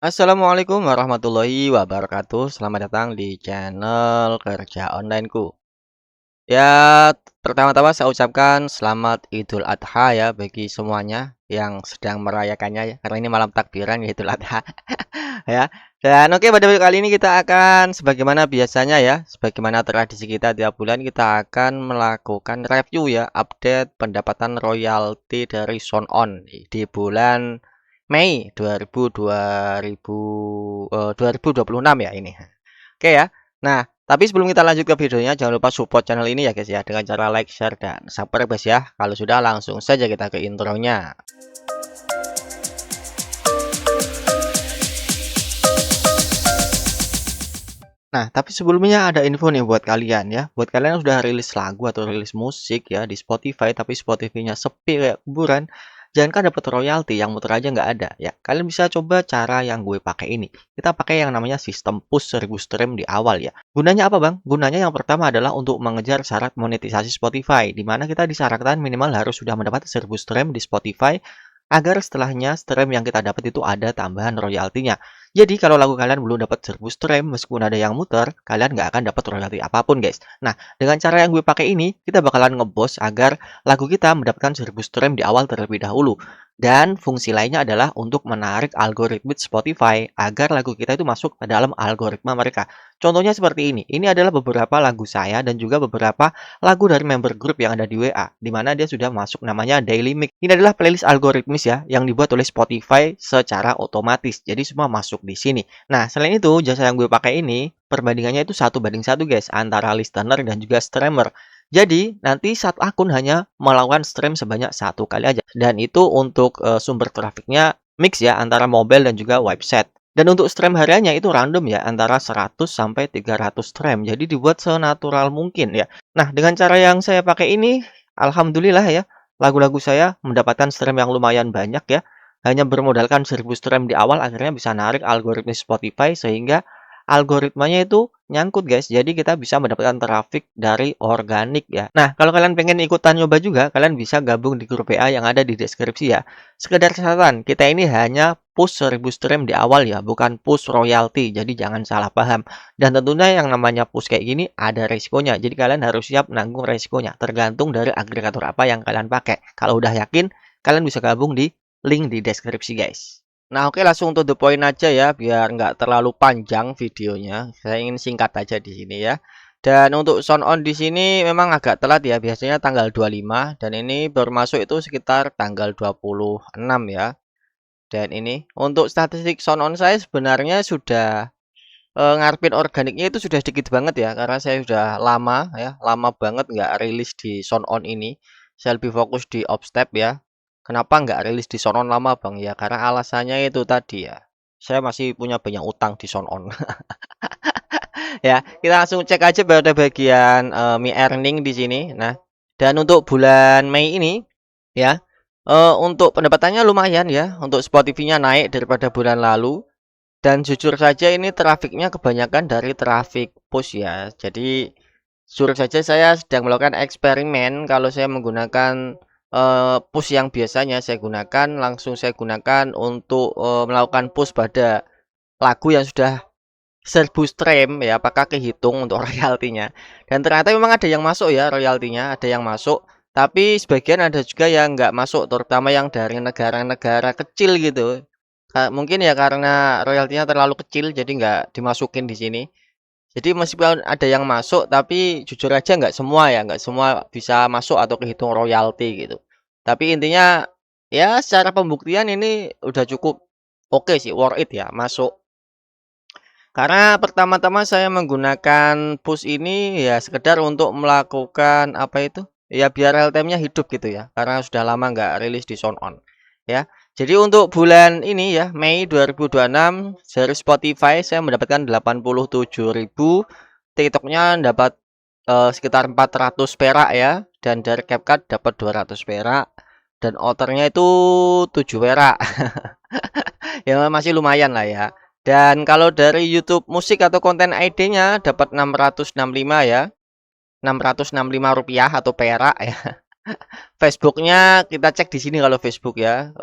Assalamualaikum warahmatullahi wabarakatuh. Selamat datang di channel Kerja Onlineku. Ya, pertama-tama saya ucapkan selamat Idul Adha ya bagi semuanya yang sedang merayakannya ya. Karena ini malam takbiran ya Idul Adha ya. Dan oke, pada video kali ini kita akan sebagaimana biasanya ya, sebagaimana tradisi kita tiap bulan kita akan melakukan review ya, update pendapatan royalti dari Sound On di bulan Mei 2026 ya ini. Oke ya. Nah, tapi sebelum kita lanjut ke videonya, jangan lupa support channel ini ya guys ya, dengan cara like, share, dan subscribe guys ya. Kalau sudah, langsung saja kita ke intronya. Nah, tapi sebelumnya ada info nih buat kalian ya. Buat kalian yang sudah rilis lagu atau rilis musik ya di Spotify, tapi Spotify-nya sepi kayak kuburan, jangan kan dapat royalti, yang muter aja nggak ada ya. Kalian bisa coba cara yang gue pakai ini. Kita pakai yang namanya sistem push 1000 stream di awal ya. Gunanya apa bang? Gunanya yang pertama adalah untuk mengejar syarat monetisasi Spotify, di mana kita disyaratkan minimal harus sudah mendapat 1000 stream di Spotify agar setelahnya stream yang kita dapat itu ada tambahan royaltinya. Jadi kalau lagu kalian belum dapat 1000 stream meskipun ada yang muter, kalian nggak akan dapat royalti apapun guys. Nah, dengan cara yang gue pakai ini, kita bakalan ngebos agar lagu kita mendapatkan 1000 stream di awal terlebih dahulu. Dan fungsi lainnya adalah untuk menarik algoritma Spotify agar lagu kita itu masuk ke dalam algoritma mereka. Contohnya seperti ini. Ini adalah beberapa lagu saya dan juga beberapa lagu dari member grup yang ada di WA, di mana dia sudah masuk namanya Daily Mix. Ini adalah playlist algoritmis ya, yang dibuat oleh Spotify secara otomatis. Jadi semua masuk di sini. Nah, selain itu, jasa yang gue pakai ini, perbandingannya itu 1:1 guys, antara listener dan juga streamer. Jadi, nanti satu akun hanya melakukan stream sebanyak satu kali aja. Dan itu untuk sumber trafiknya mix ya, antara mobile dan juga website. Dan untuk stream hariannya itu random ya, antara 100 sampai 300 stream. Jadi dibuat senatural mungkin ya. Nah, dengan cara yang saya pakai ini, alhamdulillah ya, lagu-lagu saya mendapatkan stream yang lumayan banyak ya. Hanya bermodalkan 1000 stream di awal, akhirnya bisa narik algoritma Spotify sehingga algoritmanya itu nyangkut guys. Jadi kita bisa mendapatkan traffic dari organik ya. Nah, kalau kalian pengen ikutan nyoba juga, kalian bisa gabung di grup WA yang ada di deskripsi ya. Sekedar catatan, kita ini hanya push 1000 stream di awal ya, bukan push royalti. Jadi jangan salah paham. Dan tentunya yang namanya push kayak gini ada resikonya. Jadi kalian harus siap nanggung resikonya. Tergantung dari agregator apa yang kalian pakai. Kalau udah yakin, kalian bisa gabung di link di deskripsi guys. Nah, oke, langsung to the point aja ya, biar nggak terlalu panjang videonya. Saya ingin singkat aja di sini ya. Dan untuk sound on di sini memang agak telat ya, biasanya tanggal 25 dan ini baru masuk itu sekitar tanggal 26 ya. Dan ini untuk statistik sound on saya sebenarnya sudah ngarepin organiknya itu sudah sedikit banget ya, karena saya sudah lama ya, lama banget nggak rilis di sound on ini. Saya lebih fokus di upstep ya. Kenapa nggak rilis di Sound On lama bang? Ya karena alasannya itu tadi ya. Saya masih punya banyak utang di Sound On. Ya, kita langsung cek aja pada bagian Mi Earning di sini. Nah, dan untuk bulan Mei ini ya, untuk pendapatannya lumayan ya. Untuk Spotify-nya naik daripada bulan lalu. Dan jujur saja ini trafiknya kebanyakan dari trafik push ya. Jadi jujur saja saya sedang melakukan eksperimen kalau saya menggunakan push yang biasanya saya gunakan, langsung saya gunakan untuk melakukan push pada lagu yang sudah 1000 stream ya, apakah kehitung untuk royaltinya. Dan ternyata memang ada yang masuk ya royaltinya, ada yang masuk. Tapi sebagian ada juga yang nggak masuk, terutama yang dari negara-negara kecil gitu. Mungkin ya karena royaltinya terlalu kecil, jadi nggak dimasukin di sini. Jadi meskipun ada yang masuk, tapi jujur aja nggak semua ya, nggak semua bisa masuk atau kehitung royalti gitu. Tapi intinya ya secara pembuktian ini udah cukup oke sih, worth it ya masuk. Karena pertama-tama saya menggunakan push ini ya sekedar untuk melakukan apa itu? Ya biar real time-nya hidup gitu ya. Karena sudah lama nggak rilis di Sound On. Ya. Jadi untuk bulan ini ya Mei 2026 dari Spotify saya mendapatkan 87.000. TikToknya dapat sekitar 400 perak ya. Dan dari CapCut dapat 200 perak. Dan outernya itu 7 perak. Ya masih lumayan lah ya. Dan kalau dari YouTube musik atau konten ID-nya dapat 665 ya. 665 rupiah atau perak ya. Facebooknya kita cek di sini kalau Facebook ya.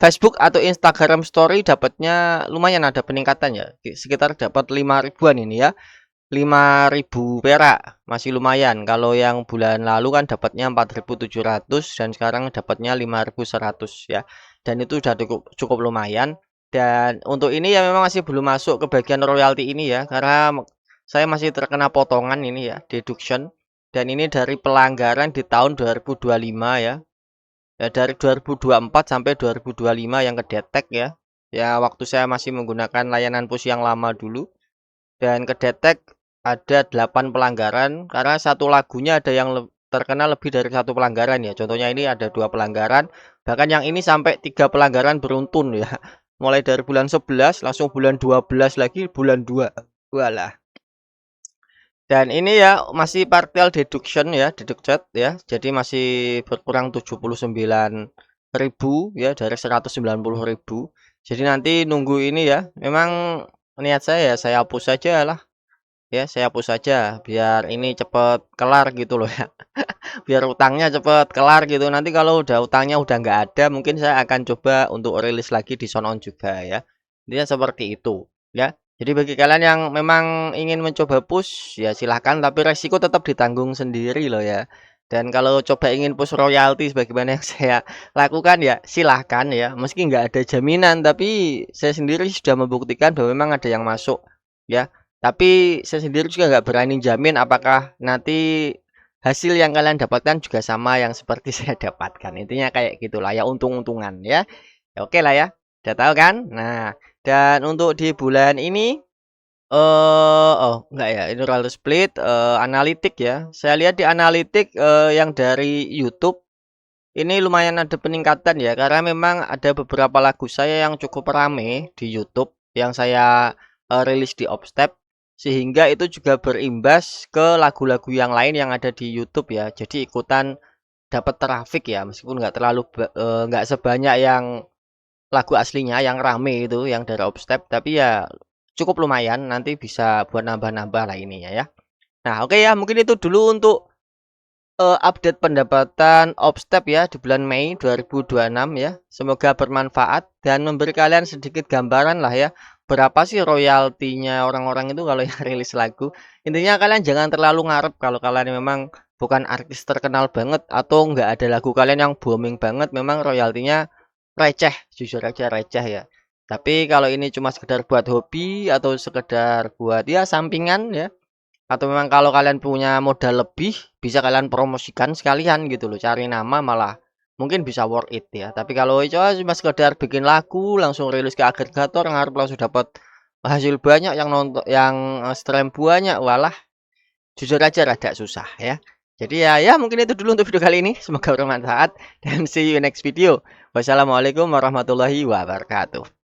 Facebook atau Instagram Story dapatnya lumayan ada peningkatan ya, sekitar dapat 5 ribuan ini ya. 5.000 perak masih lumayan. Kalau yang bulan lalu kan dapatnya 4.700 dan sekarang dapatnya 5.100 ya. Dan itu udah cukup lumayan. Dan untuk ini ya memang masih belum masuk ke bagian royalti ini ya, karena saya masih terkena potongan ini ya, deduction. Dan ini dari pelanggaran di tahun 2025 ya. Ya dari 2024 sampai 2025 yang kedetek ya. Ya waktu saya masih menggunakan layanan push yang lama dulu. Dan kedetek ada 8 pelanggaran karena satu lagunya ada yang terkena lebih dari satu pelanggaran ya. Contohnya ini ada 2 pelanggaran, bahkan yang ini sampai 3 pelanggaran beruntun ya. Mulai dari bulan 11 langsung bulan 12 lagi bulan 2. Walah. Dan ini ya masih partial deduction ya, deducted ya. Jadi masih berkurang 79.000 ya dari 190.000. Jadi nanti nunggu ini ya. Memang niat saya ya saya hapus saja lah. Ya, saya hapus saja biar ini cepet kelar gitu loh ya. Biar utangnya cepet kelar gitu. Nanti kalau udah utangnya udah nggak ada, mungkin saya akan coba untuk rilis lagi di Sound On juga ya. Intinya seperti itu ya. Jadi bagi kalian yang memang ingin mencoba push ya silahkan, tapi resiko tetap ditanggung sendiri loh ya. Dan kalau coba ingin push royalti sebagaimana yang saya lakukan ya silahkan ya. Meski nggak ada jaminan, tapi saya sendiri sudah membuktikan bahwa memang ada yang masuk ya. Tapi saya sendiri juga nggak berani jamin apakah nanti hasil yang kalian dapatkan juga sama yang seperti saya dapatkan. Intinya kayak gitulah ya, untung-untungan ya. Ya oke lah ya. Udah tahu kan? Nah, dan untuk di bulan ini oh enggak ya, ini royal split analitik ya. Saya lihat di analitik yang dari YouTube ini lumayan ada peningkatan ya, karena memang ada beberapa lagu saya yang cukup rame di YouTube yang saya rilis di Upstep, sehingga itu juga berimbas ke lagu-lagu yang lain yang ada di YouTube ya. Jadi ikutan dapat traffic ya, meskipun nggak terlalu nggak sebanyak yang lagu aslinya yang rame itu yang dari Upstep, tapi ya cukup lumayan. Nanti bisa buat nambah-nambah lah ininya ya. Nah oke ya, mungkin itu dulu untuk update pendapatan Upstep ya di bulan Mei 2026 ya. Semoga bermanfaat dan memberi kalian sedikit gambaran lah ya, berapa sih royaltinya orang-orang itu kalau yang rilis lagu. Intinya kalian jangan terlalu ngarep kalau kalian memang bukan artis terkenal banget atau nggak ada lagu kalian yang booming banget, memang royaltinya receh, jujur aja receh ya. Tapi kalau ini cuma sekedar buat hobi atau sekedar buat ya sampingan ya, atau memang kalau kalian punya modal lebih, bisa kalian promosikan sekalian gitu loh, cari nama malah mungkin bisa worth it ya. Tapi kalau cuma sekedar bikin lagu langsung rilis ke agregator ngarep langsung dapat hasil banyak yang nonton yang stream banyak, walah jujur aja rada susah ya. Jadi ya mungkin itu dulu untuk video kali ini. Semoga bermanfaat dan see you next video. Wassalamualaikum warahmatullahi wabarakatuh.